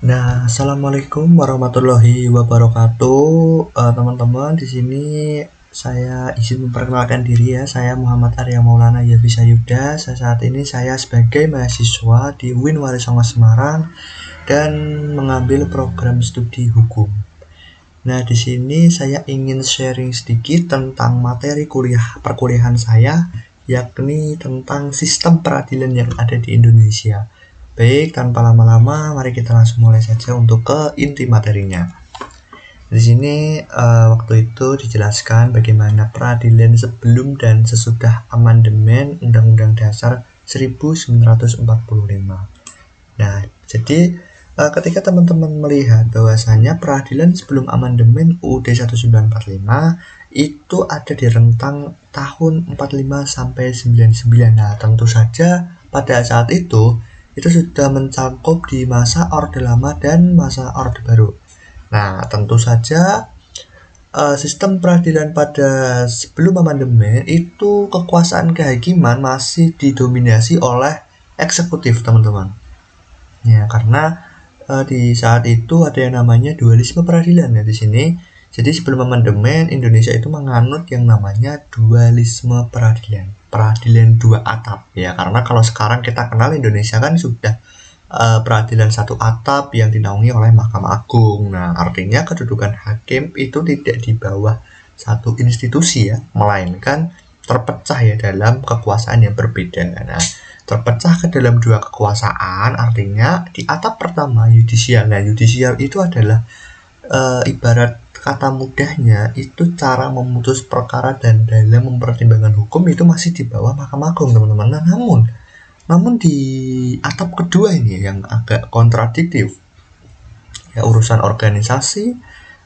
Nah, assalamualaikum warahmatullahi wabarakatuh. Teman-teman, di sini saya izin memperkenalkan diri ya. Saya Muhammad Arya Maulana Yafisa Yuda. Saat ini saya sebagai mahasiswa di UIN Warisongo Semarang dan mengambil program studi hukum. Nah, di sini saya ingin sharing sedikit tentang materi perkuliahan saya, yakni tentang sistem peradilan yang ada di Indonesia. Baik, tanpa lama-lama, mari kita langsung mulai saja untuk ke inti materinya. Di sini waktu itu dijelaskan bagaimana peradilan sebelum dan sesudah amandemen Undang-Undang Dasar 1945. Nah, jadi ketika teman-teman melihat bahwasanya peradilan sebelum amandemen UUD 1945 itu ada di rentang tahun 45 sampai 99. Nah, tentu saja pada saat itu sudah mencakup di masa Orde Lama dan masa Orde Baru. Nah, tentu saja sistem peradilan pada sebelum amandemen itu kekuasaan kehakiman masih didominasi oleh eksekutif, teman-teman. Ya, karena di saat itu ada yang namanya dualisme peradilan ya di sini. Jadi sebelum amandemen Indonesia itu menganut yang namanya dualisme peradilan, peradilan dua atap ya. Karena kalau sekarang kita kenal Indonesia kan sudah peradilan satu atap yang dinaungi oleh Mahkamah Agung. Nah, artinya kedudukan hakim itu tidak di bawah satu institusi ya, melainkan terpecah ya dalam kekuasaan yang berbeda. Nah, terpecah ke dalam dua kekuasaan artinya di atap pertama yudisial. Nah, yudisial itu adalah ibarat kata mudahnya itu cara memutus perkara dan dalam mempertimbangkan hukum itu masih di bawah Mahkamah Agung, teman-teman. Nah, namun di atap kedua ini yang agak kontradiktif ya, urusan organisasi,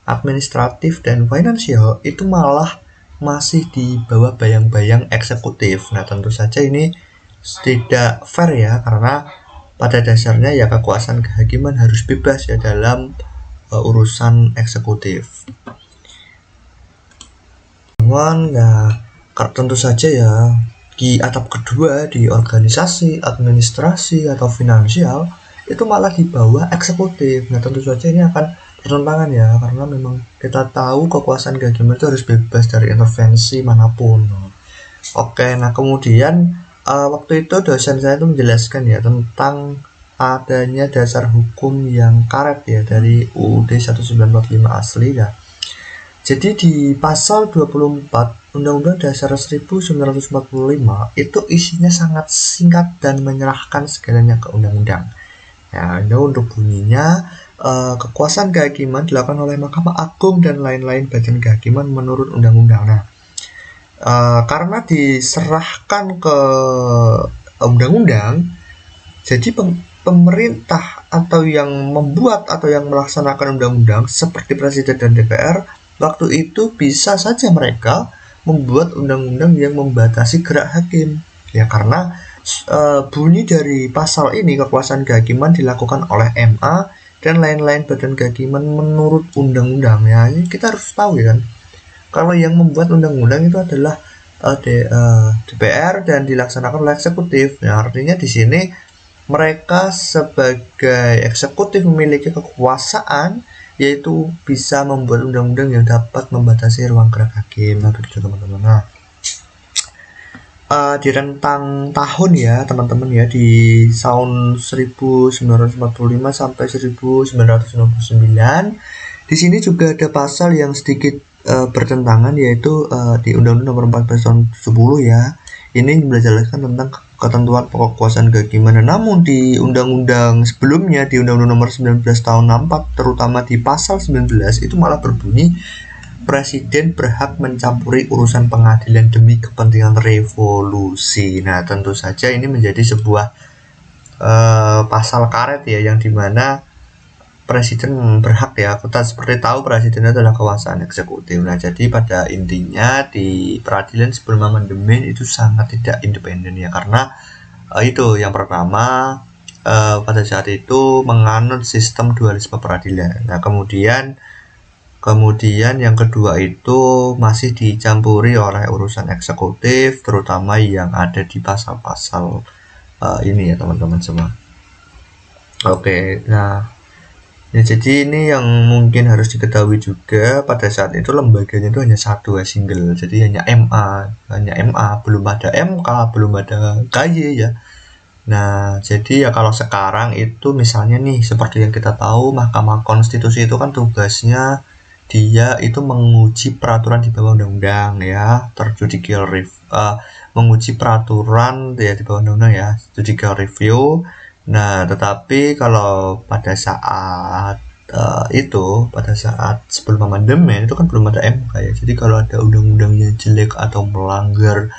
administratif, dan finansial itu malah masih di bawah bayang-bayang eksekutif. Nah, tentu saja ini tidak fair ya, karena pada dasarnya ya kekuasaan kehakiman harus bebas ya dalam urusan eksekutif. Namun ya tentu saja ya di atap kedua di organisasi, administrasi, atau finansial itu malah di bawah eksekutif. Nah, tentu saja ini akan bertentangan ya, karena memang kita tahu kekuasaan kehakiman itu harus bebas dari intervensi manapun. Oke, nah kemudian waktu itu dosen saya itu menjelaskan ya tentang adanya dasar hukum yang karet ya dari UUD 1945 asli ya. Jadi di pasal 24 Undang-Undang Dasar 1945 itu isinya sangat singkat dan menyerahkan segalanya ke undang-undang. Ya, untuk bunyinya kekuasaan kehakiman dilakukan oleh Mahkamah Agung dan lain-lain badan kehakiman menurut undang-undang. Nah, karena diserahkan ke undang-undang, jadi pemerintah atau yang membuat atau yang melaksanakan undang-undang seperti Presiden dan DPR waktu itu bisa saja mereka membuat undang-undang yang membatasi gerak hakim ya, karena bunyi dari pasal ini kekuasaan kehakiman dilakukan oleh MA dan lain-lain badan kehakiman menurut undang-undang ya. Ini kita harus tahu ya kan, kalau yang membuat undang-undang itu adalah DPR dan dilaksanakan oleh eksekutif. Nah, artinya di sini mereka sebagai eksekutif memiliki kekuasaan yaitu bisa membuat undang-undang yang dapat membatasi ruang gerak hakim. Nah, begitu teman-teman. Nah, di rentang tahun ya teman-teman ya, di tahun 1945 sampai 1999 di sini juga ada pasal yang sedikit bertentangan, yaitu di Undang-Undang Nomor 14 tahun 10 ya. Ini menjelaskan tentang ketentuan pokok kekuasaan kehakiman. Namun di undang-undang sebelumnya, di Undang-Undang Nomor 19 tahun 64 terutama di pasal 19 itu malah berbunyi Presiden berhak mencampuri urusan pengadilan demi kepentingan revolusi. Nah, tentu saja ini menjadi sebuah pasal karet ya, yang dimana Presiden berhak ya, kita seperti tahu Presiden adalah kekuasaan eksekutif. Nah, jadi pada intinya di peradilan sebelum amandemen itu sangat tidak independen ya, karena itu yang pertama pada saat itu menganut sistem dualisme peradilan. Nah, kemudian yang kedua itu masih dicampuri oleh urusan eksekutif, terutama yang ada di pasal-pasal ini ya teman-teman semua. Oke, nah Ya, jadi ini yang mungkin harus diketahui juga, pada saat itu lembaganya itu hanya satu ya, single. Jadi hanya MA, belum ada MK, belum ada KY ya. Nah, jadi ya kalau sekarang itu misalnya nih, seperti yang kita tahu, Mahkamah Konstitusi itu kan tugasnya dia itu menguji peraturan di bawah undang-undang ya, menguji peraturan ya di bawah undang-undang ya, judicial review. Nah, tetapi kalau pada saat pada saat sebelum amandemen itu kan belum ada MK ya. Jadi kalau ada undang-undang yang jelek atau melanggar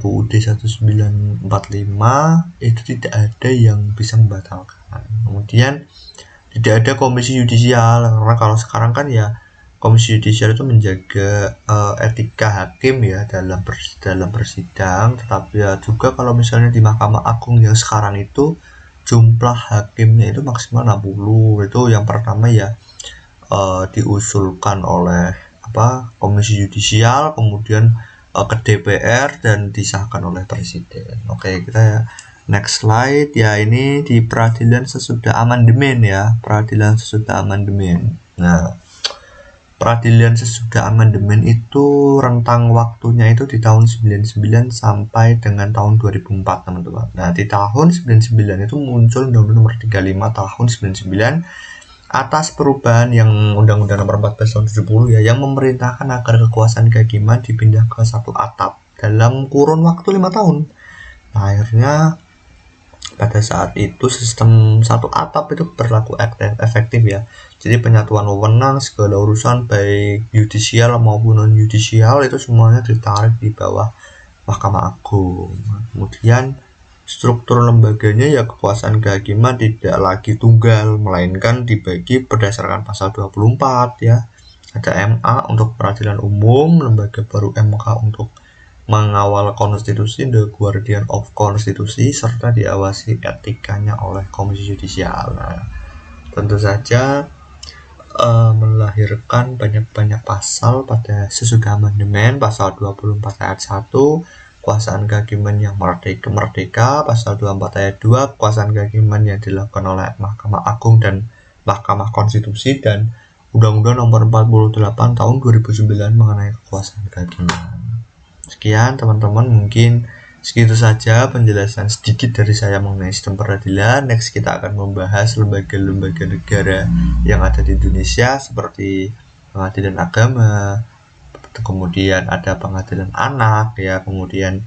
UUD 1945 itu tidak ada yang bisa membatalkan. Kemudian tidak ada komisi yudisial, karena kalau sekarang kan ya komisi yudisial itu menjaga etika hakim ya dalam bersidang. Tetapi ya juga kalau misalnya di Mahkamah Agung yang sekarang itu jumlah hakimnya itu maksimal 60. Itu yang pertama ya diusulkan oleh komisi yudisial, kemudian ke DPR dan disahkan oleh presiden. Oke, kita ya next slide ya, ini di peradilan sesudah amandemen ya, peradilan sesudah amandemen. Nah, peradilan sesudah amandemen itu rentang waktunya itu di tahun 99 sampai dengan tahun 2004 teman-teman. Nah, di tahun 99 itu muncul Undang-Undang Nomor 35 tahun 99 atas perubahan yang Undang-Undang Nomor 14 tahun 70 ya, yang memerintahkan agar kekuasaan kehakiman dipindah ke satu atap dalam kurun waktu 5 tahun. Nah, akhirnya pada saat itu sistem satu atap itu berlaku efektif ya. Jadi penyatuan wewenang, segala urusan baik yudisial maupun non yudisial itu semuanya ditarik di bawah Mahkamah Agung. Kemudian struktur lembaganya ya, kekuasaan kehakiman tidak lagi tunggal, melainkan dibagi berdasarkan pasal 24 ya. Ada MA untuk peradilan umum, lembaga baru MK untuk mengawal konstitusi, the guardian of konstitusi, serta diawasi etikanya oleh komisi yudisial. Nah, tentu saja melahirkan banyak-banyak pasal pada sesudah amandemen, pasal 24 ayat 1, kekuasaan kehakiman yang merdeka, pasal 24 ayat 2, kekuasaan kehakiman yang dilakukan oleh Mahkamah Agung dan Mahkamah Konstitusi, dan Undang-Undang Nomor 48 tahun 2009 mengenai kekuasaan kehakiman. Sekian teman-teman, mungkin segitu saja penjelasan sedikit dari saya mengenai sistem peradilan. Next kita akan membahas lembaga-lembaga negara yang ada di Indonesia seperti pengadilan agama, kemudian ada pengadilan anak ya, kemudian